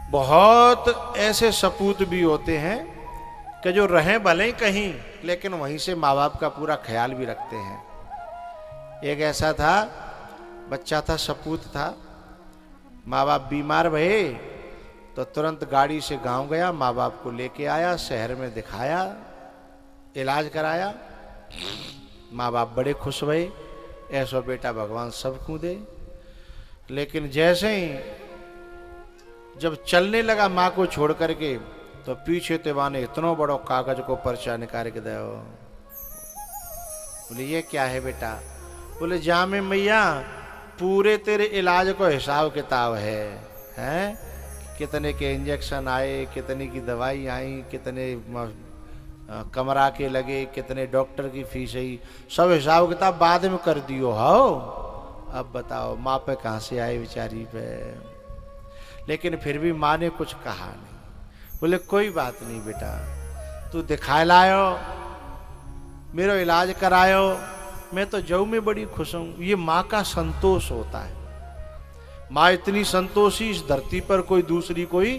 बहुत ऐसे सपूत भी होते हैं कि जो रहें भले ही कहीं, लेकिन वहीं से माँ बाप का पूरा ख्याल भी रखते हैं। एक ऐसा था, बच्चा था, सपूत था, माँ बाप बीमार भये तो तुरंत गाड़ी से गांव गया, माँ बाप को लेके आया, शहर में दिखाया, इलाज कराया। माँ बाप बड़े खुश भये, ऐसो बेटा भगवान सबको दे। लेकिन जैसे ही जब चलने लगा माँ को छोड़ करके, तो पीछे तेवाने इतना बड़ो कागज को पर्चा निकाल के दो। बोले ये क्या है बेटा? बोले जामे मैया, पूरे तेरे इलाज को हिसाब किताब है, हैं? कितने के इंजेक्शन आए, कितने की दवाई आई, कितने कमरा के लगे, कितने डॉक्टर की फीस आई, सब हिसाब किताब बाद में कर दियो। हो अब बताओ माँ पे कहाँ से आए बेचारी पे? लेकिन फिर भी माँ ने कुछ कहा नहीं। बोले कोई बात नहीं बेटा, तू दिखा लायो, मेरा इलाज करायो, मैं तो जऊ में बड़ी खुश हूं। ये माँ का संतोष होता है। माँ इतनी संतोषी इस धरती पर कोई दूसरी कोई,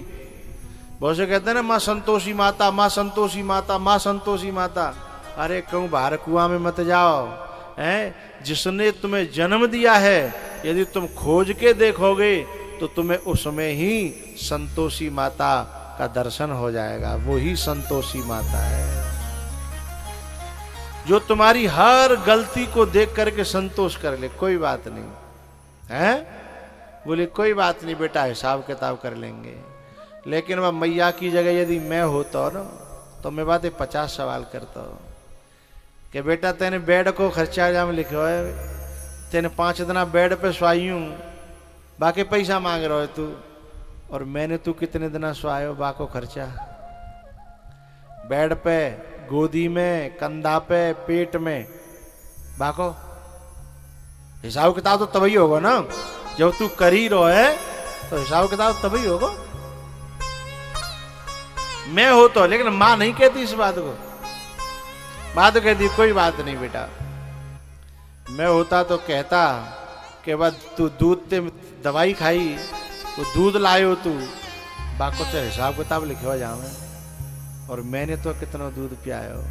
बहुत से कहते हैं ना माँ संतोषी माता, माँ संतोषी माता, माँ संतोषी माता। अरे कहूँ बाहर कुआं में मत जाओ, हैं? जिसने तुम्हें जन्म दिया है यदि तुम खोज के देखोगे तो तुम्हें उसमें ही संतोषी माता का दर्शन हो जाएगा। वो ही संतोषी माता है जो तुम्हारी हर गलती को देख करके संतोष कर ले। कोई बात नहीं है, बोले कोई बात नहीं बेटा, हिसाब किताब कर लेंगे। लेकिन वह मैया की जगह यदि मैं होता ना तो मैं बातें 50 सवाल करता हूँ कि बेटा तेने बेड को खर्चा जाम लिखो है, तेने 5 दिन बेड पे स्वाई हूँ, बाकी पैसा मांग रहा है तू, और मैंने तू कितने दिन स्वायो बाको खर्चा? बेड पे, गोदी में, कंधा पे, पेट में, बाको हिसाब किताब तो तभी होगा ना जब तू कर ही रहो है, तो हिसाब किताब तभी होगा। मैं हो तो, लेकिन मां नहीं कहती इस बात को। मां तो कहती कोई बात नहीं बेटा, मैं होता तो कहता कि बाद तू दूध ते दवाई खाई, वो दूध लायो तू, बाको तो हिसाब किताब लिखे जावे, और मैंने तो कितना दूध पियायो,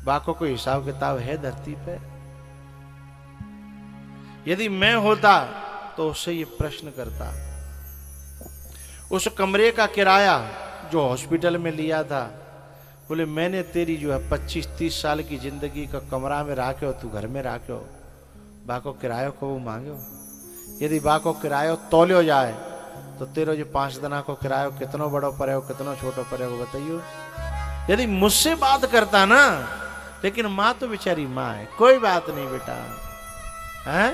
बाको कोई हिसाब किताब है धरती पे? यदि मैं होता तो उससे ये प्रश्न करता। उस कमरे का किराया जो हॉस्पिटल में लिया था, बोले मैंने तेरी जो है 25-30 साल की जिंदगी का कमरा में राख्यो, तू घर में राख्यो, बाको किरायो को वो मांगो। यदि बाको किरायो तोलियो जाए तो तेरो जो 5 दिना को किरायो कितनो बड़ो पड़े हो, कितनो छोटो पड़े हो बताइयो। यदि मुझसे बात करता ना, लेकिन माँ तो बेचारी माँ है, कोई बात नहीं बेटा, हैं?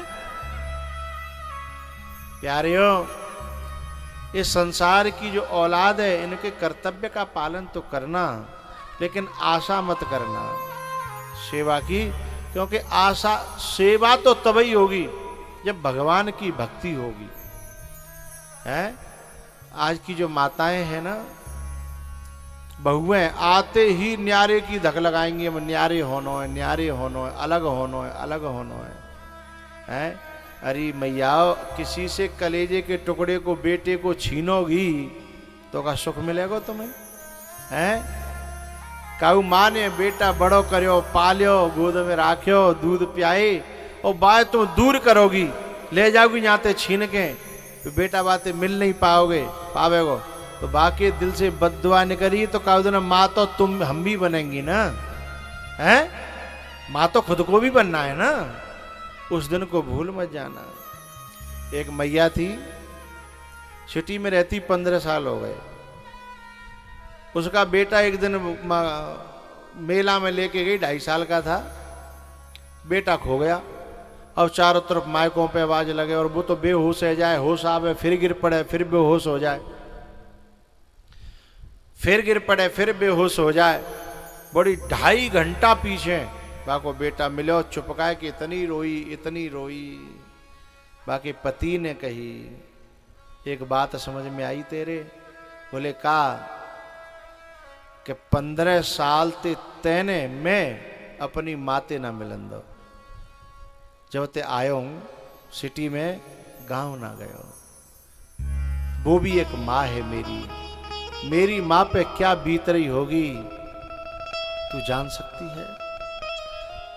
प्यारियों, इस संसार की जो औलाद है इनके कर्तव्य का पालन तो करना, लेकिन आशा मत करना सेवा की, क्योंकि आशा, सेवा तो तभी होगी जब भगवान की भक्ति होगी, है? आज की जो माताएं हैं ना, बहुएं आते ही न्यारे की धक लगाएंगी, हम न्यारे होनो है, न्यारे होनो है, अलग होनो है, अलग होनो है, हैं? अरे मैया, किसी से कलेजे के टुकड़े को, बेटे को छीनोगी तो का सुख मिलेगा तुम्हें, हैं? काऊ माँ ने बेटा बड़ो करो, पालियो, गोद में राख्यो, दूध पियाई, और बात तुम दूर करोगी, ले जाओगी यहाँ छीन के, तो बेटा बातें मिल नहीं पाओगे, पावेगो तो बाकी दिल से बद्दुआ निकली तो काऊ दिन माँ तो तुम हम भी बनेंगी ना, हैं? माँ तो खुद को भी बनना है ना, उस दिन को भूल मत जाना। एक मैया थी, सिटी में रहती 15 साल हो गए। उसका बेटा एक दिन मेला में लेके गई, 2.5 साल का था, बेटा खो गया। अब चारों तरफ माइकों पे आवाज लगे, और वो तो बेहोश है जाए, होश आवे फिर गिर पड़े, फिर बेहोश हो जाए, फिर गिर पड़े, फिर बेहोश हो जाए। बड़ी 2.5 घंटा पीछे बाको बेटा मिलो, चुपकाए कि इतनी रोई, इतनी रोई। बाकी पति ने कही, एक बात समझ में आई तेरे? बोले का? कि 15 साल ते तेने मैं अपनी माते ना मिलन दो, जब ते आयो हूं सिटी में, गांव ना गयो। वो भी एक माँ है मेरी माँ पे क्या बीत रही होगी तू जान सकती है।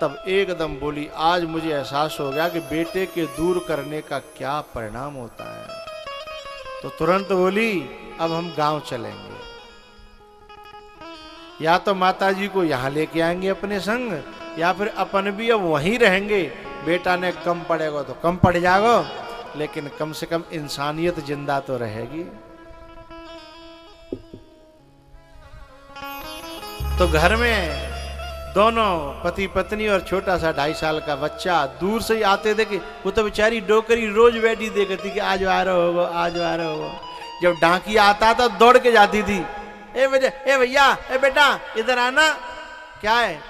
तब एकदम बोली, आज मुझे एहसास हो गया कि बेटे के दूर करने का क्या परिणाम होता है। तो तुरंत बोली, अब हम गांव चलेंगे, या तो माताजी को यहां लेके आएंगे अपने संग, या फिर अपन भी अब वहीं रहेंगे। बेटा ने कम पड़ेगा तो कम पड़ जाएगा, लेकिन कम से कम इंसानियत जिंदा तो रहेगी। तो घर में दोनों पति पत्नी और छोटा सा 2.5 साल का बच्चा दूर से ही आते थे कि वो तो बेचारी डोकरी रोज बैठी देखती कि आज आ रहा होगा, आज आ रहा होगा। जब डांकी आता था दौड़ के जाती थी, ए भैया, ए बेटा इधर आना। क्या है?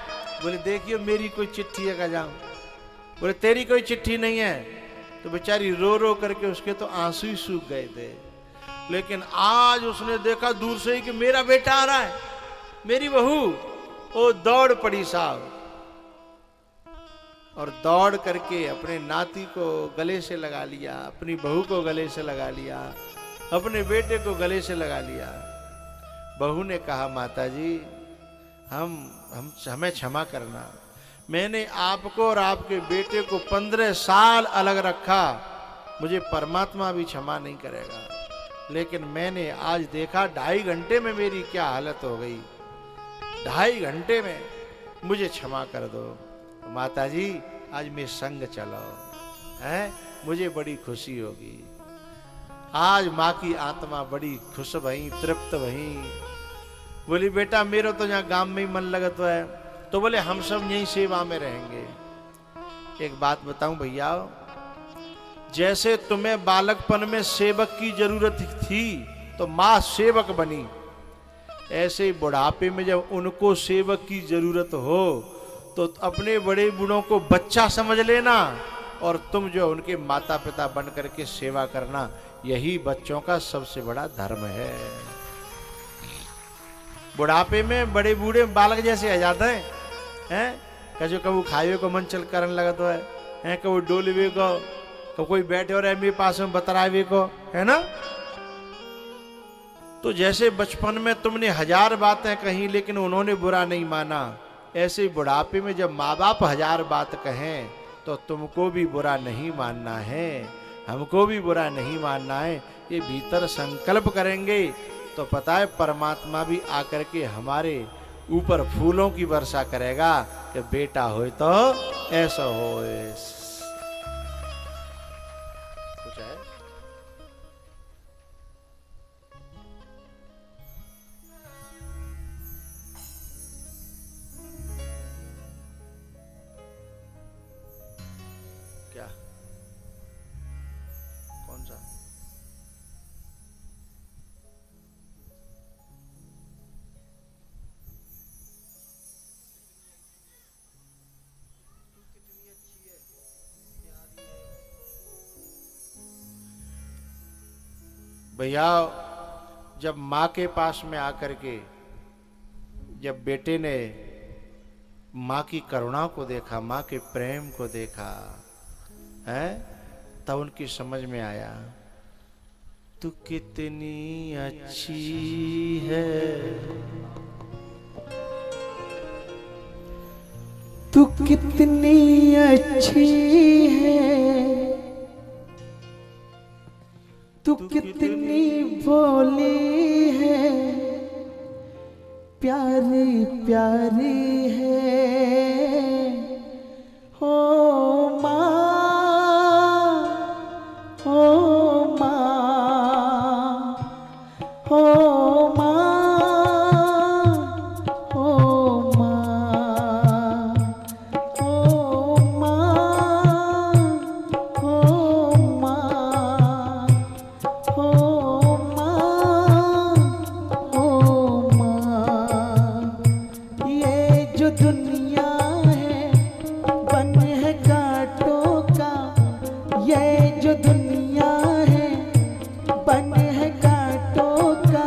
बोले देखियो मेरी कोई चिट्ठी है का जाऊं। बोले तेरी कोई चिट्ठी नहीं है। तो बेचारी रो रो करके उसके तो आंसू ही सूख गए थे। लेकिन आज उसने देखा दूर से ही कि मेरा बेटा आ रहा है, मेरी बहू। वो दौड़ पड़ी साहब, और दौड़ करके अपने नाती को गले से लगा लिया, अपनी बहू को गले से लगा लिया, अपने बेटे को गले से लगा लिया। बहू ने कहा, माताजी हमें क्षमा करना, मैंने आपको और आपके बेटे को 15 साल अलग रखा, मुझे परमात्मा भी क्षमा नहीं करेगा। लेकिन मैंने आज देखा 2.5 घंटे में मेरी क्या हालत हो गई, 2.5 घंटे में, मुझे क्षमा कर दो। माताजी आज मैं संग चलो है, मुझे बड़ी खुशी होगी। आज माँ की आत्मा बड़ी खुश भई, तृप्त भई। बोली बेटा मेरा तो यहाँ गांव में ही मन लगत है। तो बोले हम सब यही सेवा में रहेंगे। एक बात बताऊं भैया, जैसे तुम्हें बालकपन में सेवक की जरूरत थी तो माँ सेवक बनी, ऐसे ही बुढ़ापे में जब उनको सेवक की जरूरत हो तो अपने बड़े बूढ़ों को बच्चा समझ लेना, और तुम जो उनके माता पिता बन करके सेवा करना, यही बच्चों का सबसे बड़ा धर्म है। बुढ़ापे में बड़े बूढ़े बालक जैसे आ जाते हैं, कजो कबू खाइयो को मन चल करने लगा तो है, कबू डोलवे को कोई बैठे और मेरे पास में बतरावे को, है ना। तो जैसे बचपन में तुमने 1000 बातें कही लेकिन उन्होंने बुरा नहीं माना, ऐसे बुढ़ापे में जब माँ बाप 1000 बात कहें तो तुमको भी बुरा नहीं मानना है, हमको भी बुरा नहीं मानना है। ये भीतर संकल्प करेंगे तो पता है परमात्मा भी आकर के हमारे ऊपर फूलों की वर्षा करेगा कि बेटा हो तो ऐसा हो। कुछ है? क्या? कौन सा? भैया जब माँ के पास में आकर के जब बेटे ने माँ की करुणा को देखा, माँ के प्रेम को देखा है, तब उनकी समझ में आया तू कितनी अच्छी है, तू कितनी अच्छी है, तू कितनी भोली है, प्यारी प्यारी है, हो माँ, हो माँ, हो माँ, हो माँ, हो माँ, हो माँ, हो माँ, हो माँ। ये जो दुनिया है बन है कांटों का, ये जो दुनिया है बन है कांटों का,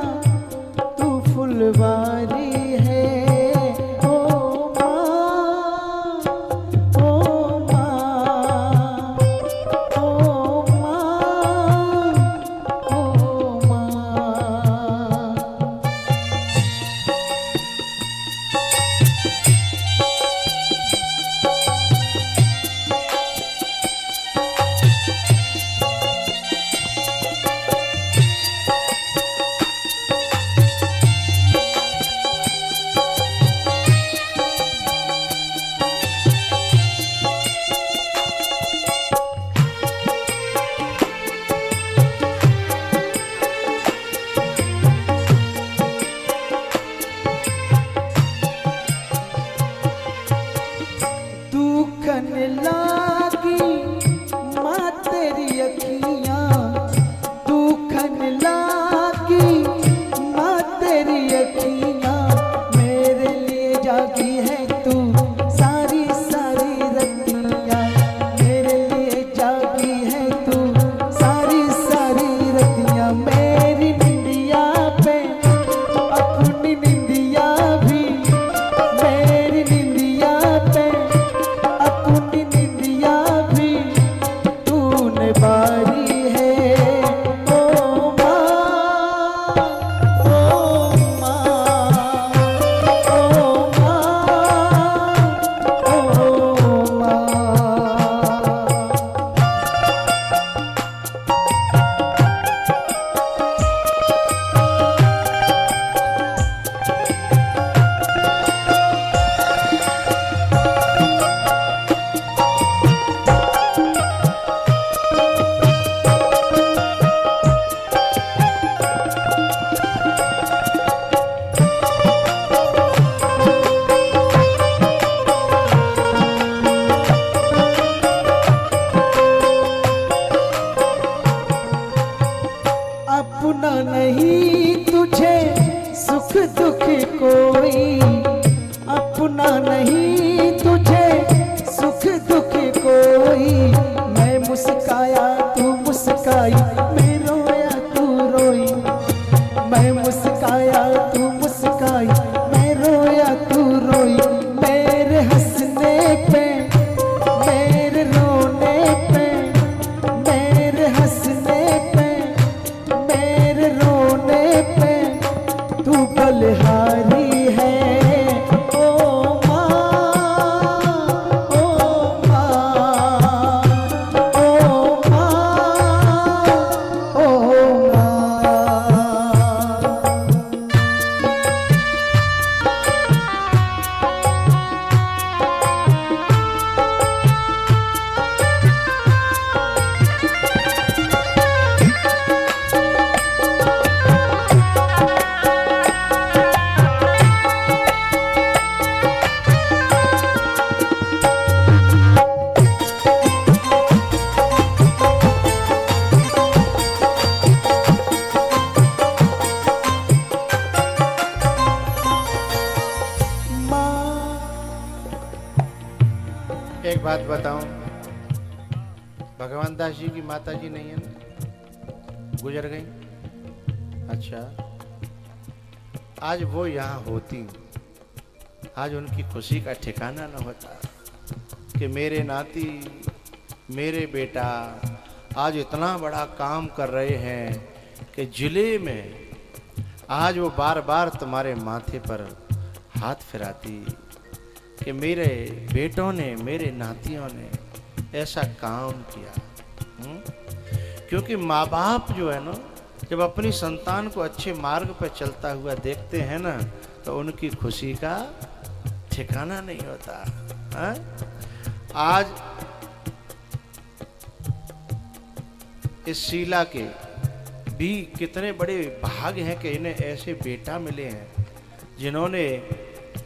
अपना नहीं तुझे सुख दुख कोई, अपना नहीं तुझे सुख दुख कोई। मैं मुस्काया तू मुस्काई, मैं रोया तू रोई। मैं मुस्काया तू मुस्काई, मैं रोया तू रोई। मेरे हंसने पे मेरे रोने पे, मेरे हंसने पे मेरे रोने पे तू बलिहारी है। ओ माँ, ओ माँ, ओ माँ, ओ माँ। एक बात बताऊं, भगवान दास जी की माता जी नहीं है ना, गुजर गई। अच्छा, आज वो यहाँ होती, आज उनकी खुशी का ठिकाना न होता कि मेरे नाती, मेरे बेटा आज इतना बड़ा काम कर रहे हैं कि जिले में आज वो बार बार तुम्हारे माथे पर हाथ फिराती कि मेरे बेटों ने, मेरे नातियों ने ऐसा काम किया। क्योंकि माँ बाप जो है ना, जब अपनी संतान को अच्छे मार्ग पर चलता हुआ देखते हैं ना, तो उनकी खुशी का ठिकाना नहीं होता। है? आज इस शीला के भी कितने बड़े भाग हैं कि इन्हें ऐसे बेटा मिले हैं जिन्होंने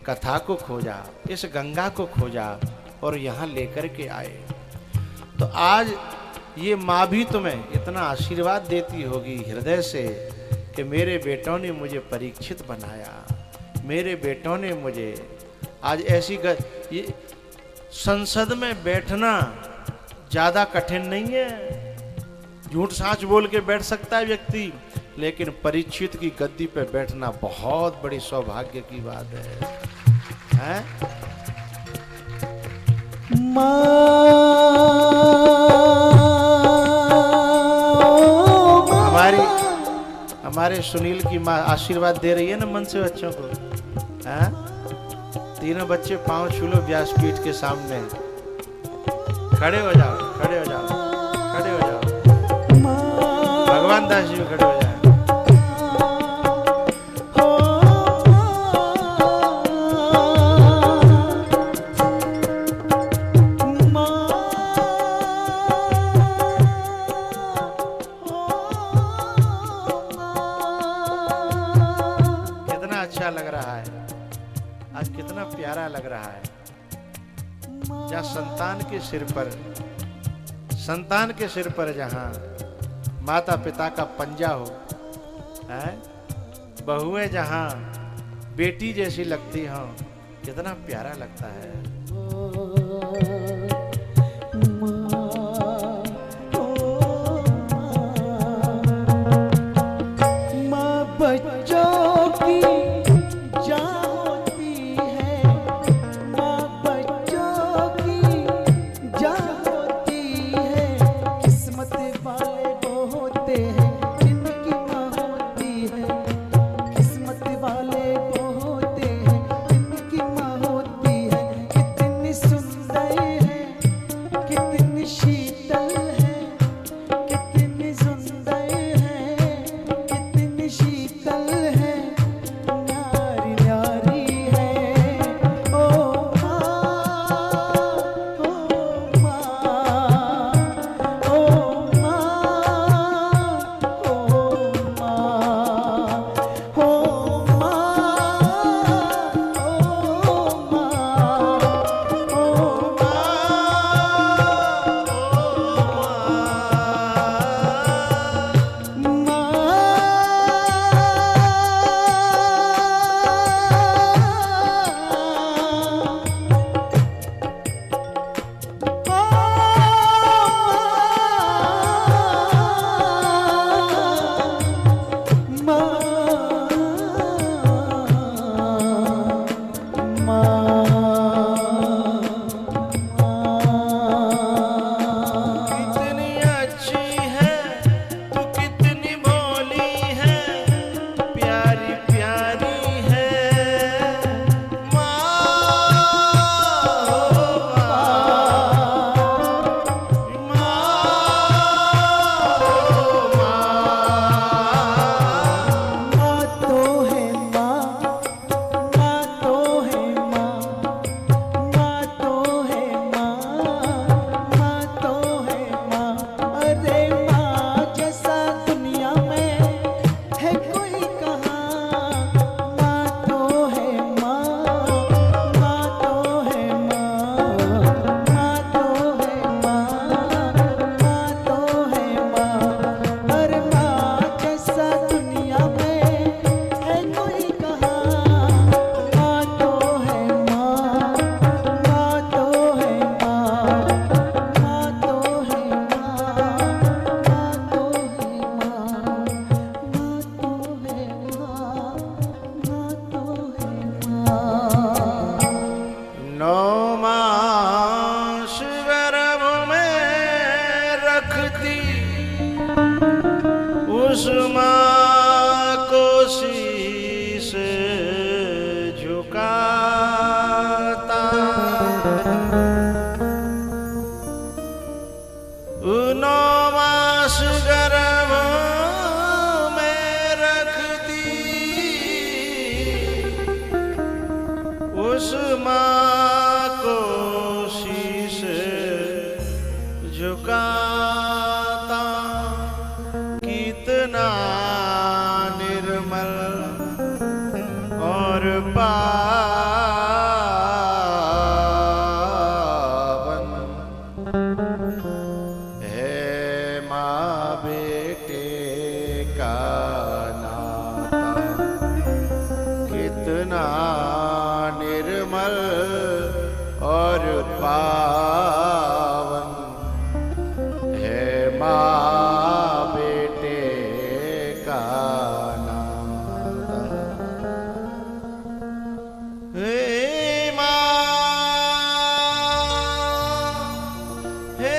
कथा को खोजा, इस गंगा को खोजा और यहाँ लेकर के आए। तो आज ये माँ भी तुम्हें इतना आशीर्वाद देती होगी हृदय से कि मेरे बेटों ने मुझे परीक्षित बनाया, मेरे बेटों ने मुझे आज ऐसी ये संसद में बैठना ज़्यादा कठिन नहीं है। झूठ साच बोल के बैठ सकता है व्यक्ति, लेकिन परीक्षित की गद्दी पे बैठना बहुत बड़ी सौभाग्य की बात है। हमारे सुनील की माँ आशीर्वाद दे रही है ना मन से बच्चों को। हैं? तीनों बच्चे पांव छू लो व्यासपीठ के सामने, खड़े हो जाओ, खड़े हो जाओ, खड़े हो जाओ। भगवान दास जी खड़े हो जाए। लग रहा है आज, कितना प्यारा लग रहा है। जहाँ संतान के सिर पर जहाँ माता पिता का पंजा हो, है? बहुएं जहाँ बेटी जैसी लगती हो, कितना प्यारा लगता है। हे माँ, हे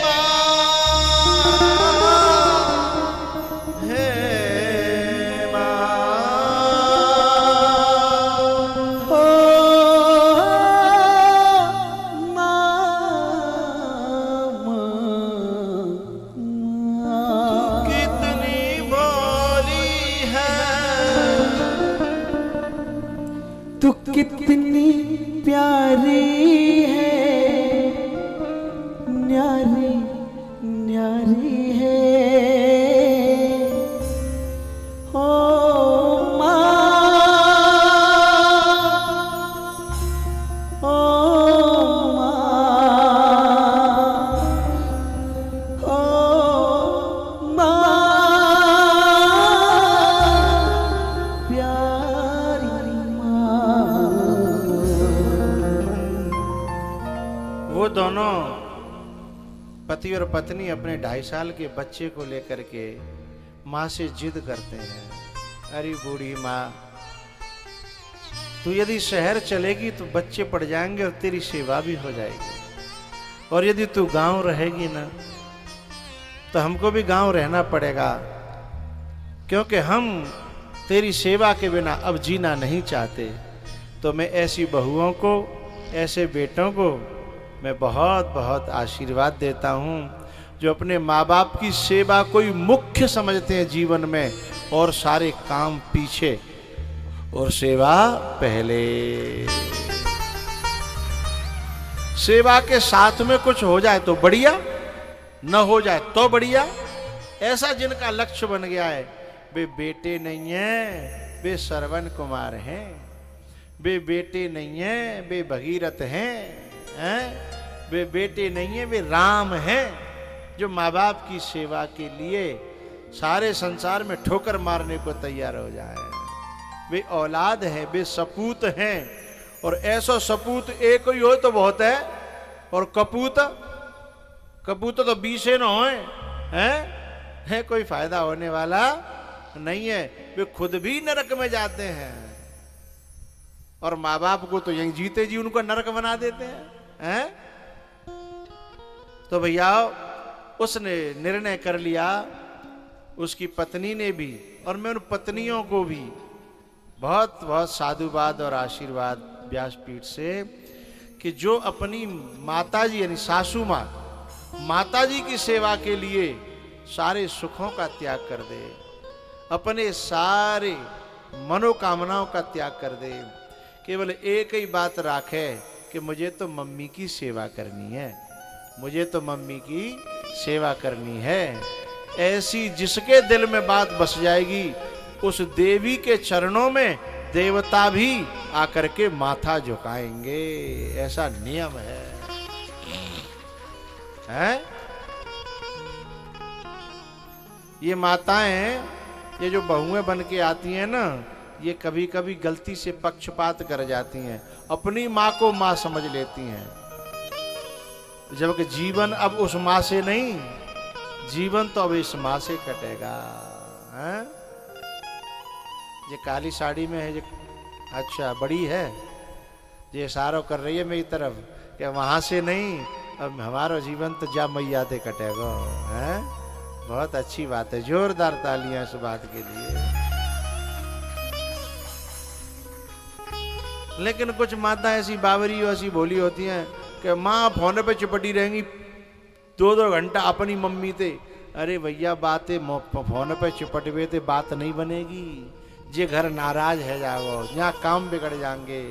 माँ, हे माँ, ओ माँ, कितनी भोली है, तू कितनी प्यारी है, न्यारी न्यारी है। ओ माँ, ओ माँ, प्यारी माँ। वो दोनों पति और पत्नी अपने 2.5 साल के बच्चे को लेकर के माँ से जिद करते हैं, अरे बूढ़ी माँ, तू यदि शहर चलेगी तो बच्चे पड़ जाएंगे और तेरी सेवा भी हो जाएगी, और यदि तू गांव रहेगी ना तो हमको भी गांव रहना पड़ेगा, क्योंकि हम तेरी सेवा के बिना अब जीना नहीं चाहते। तो मैं ऐसी बहुओं को, ऐसे बेटों को मैं बहुत बहुत आशीर्वाद देता हूँ जो अपने माँ बाप की सेवा कोई मुख्य समझते हैं जीवन में, और सारे काम पीछे और सेवा पहले। सेवा के साथ में कुछ हो जाए तो बढ़िया, न हो जाए तो बढ़िया। ऐसा जिनका लक्ष्य बन गया है, वे बेटे नहीं हैं, वे श्रवण कुमार हैं, वे बेटे नहीं हैं, वे भगीरथ हैं, वे बेटे नहीं हैं, वे राम हैं, जो माँ बाप की सेवा के लिए सारे संसार में ठोकर मारने को तैयार हो जाए। वे औलाद हैं, वे सपूत हैं, और ऐसा सपूत एक ही हो तो बहुत है, और कपूत तो 20 न होए हैं, कोई फायदा होने वाला नहीं है। वे खुद भी नरक में जाते हैं, और माँ बाप को तो यहीं जीते जी उनको नरक बना देते हैं। तो भैया उसने निर्णय कर लिया, उसकी पत्नी ने भी, और मैं उन पत्नियों को भी बहुत बहुत साधुवाद और आशीर्वाद व्यासपीठ से, कि जो अपनी माताजी यानी सासू माँ, माताजी की सेवा के लिए सारे सुखों का त्याग कर दे, अपने सारे मनोकामनाओं का त्याग कर दे, केवल एक ही बात राखे कि मुझे तो मम्मी की सेवा करनी है, मुझे तो मम्मी की सेवा करनी है। ऐसी जिसके दिल में बात बस जाएगी, उस देवी के चरणों में देवता भी आकर के माथा झुकाएंगे, ऐसा नियम है। ये माताएं, ये जो बहुएं बन के आती हैं ना, ये कभी कभी गलती से पक्षपात कर जाती हैं, अपनी माँ को माँ समझ लेती हैं, जबकि जीवन अब उस माँ से नहीं, जीवन तो अब इस माँ से कटेगा। ये काली साड़ी में है, ये अच्छा बड़ी है, ये इशारा कर रही है मेरी तरफ कि वहां से नहीं, अब हमारा जीवन तो जा मैया दे कटेगा। बहुत अच्छी बात है, जोरदार तालियां इस बात के लिए। लेकिन कुछ माता ऐसी बावरी ऐसी भोली होती हैं कि माँ फोन पे चिपटी रहेंगी 2-2 घंटा अपनी मम्मी ते। अरे भैया बातें फोन पे चिपट हुए थे, बात नहीं बनेगी, जे घर नाराज है जाओ, यहाँ काम बिगड़ जाएंगे।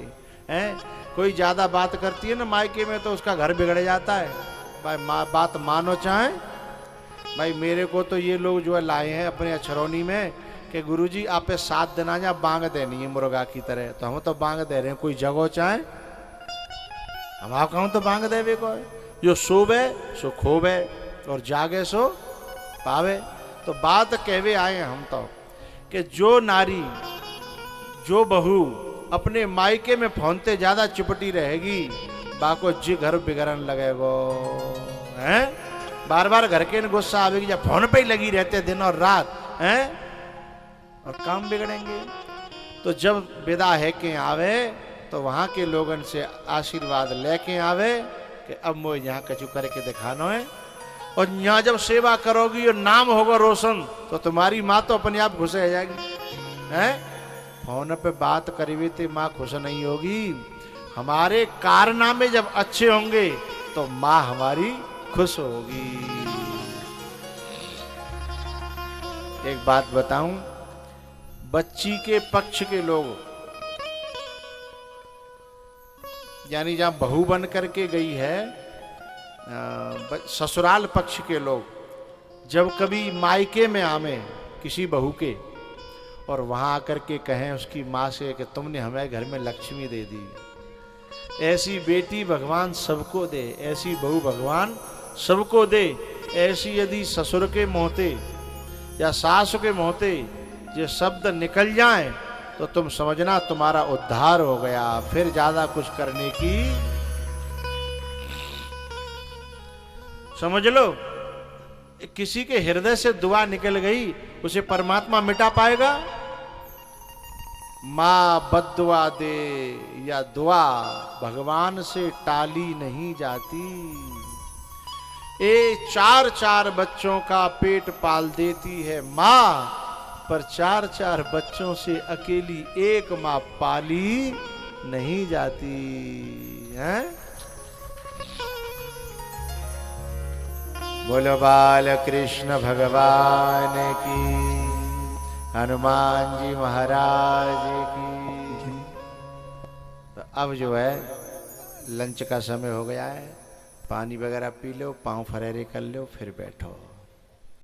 हैं कोई ज्यादा बात करती है ना मायके में तो उसका घर बिगड़ जाता है। भाई बात मानो चाहे, भाई मेरे को तो ये लोग जो है लाए हैं अपने अछरौनी में कि गुरुजी आप 7 दिन आ जा, बांग देनी है मुर्गा की तरह, तो हम तो बांग दे रहे हैं, कोई जगह चाहे हम आप कहूँ तो बांग देवे को, जो सोवे सो खोवे और जागे सो पावे। तो बात कहवे आए हम तो कि जो नारी जो बहू अपने मायके में फोनते ज्यादा चिपटी रहेगी, बाको जी घर बिगड़न लगेगो। हैं बार बार घर के गुस्सा आवेगी, जब फोन पे ही लगी रहते दिन और रात, हैं और काम बिगड़ेंगे। तो जब विदा है के आवे तो वहां के लोगन से आशीर्वाद लेके आवे कि अब मुझे यहाँ कछु करके दिखाना है। और यहाँ जब सेवा करोगी और नाम होगा रोशन तो तुम्हारी माँ तो अपने आप खुश रह जाएगी। हैं फोन पे बात करीबी तो माँ खुश नहीं होगी। हमारे कारनामे जब अच्छे होंगे तो माँ हमारी खुश होगी। एक बात बताऊं, बच्ची के पक्ष के लोग यानी जहां बहू बन करके गई है, ससुराल पक्ष के लोग जब कभी मायके में आवे किसी बहू के और वहां आकर के कहें उसकी माँ से कि तुमने हमें घर में लक्ष्मी दे दी, ऐसी बेटी भगवान सबको दे, ऐसी बहू भगवान सबको दे, ऐसी यदि ससुर के मोहते या सास के मोहते ये शब्द निकल जाएं तो तुम समझना तुम्हारा उद्धार हो गया। फिर ज्यादा कुछ करने की समझ लो। किसी के हृदय से दुआ निकल गई उसे परमात्मा मिटा पाएगा? मां बद्दुआ दे या दुआ भगवान से टाली नहीं जाती। ये 4-4 बच्चों का पेट पाल देती है मां, पर 4-4 बच्चों से अकेली एक मां पाली नहीं जाती है। बोलो बाल कृष्ण भगवान की, हनुमान जी महाराज की। तो अब जो है लंच का समय हो गया है, पानी वगैरह पी लो, पांव फरेरे कर लो, फिर बैठो।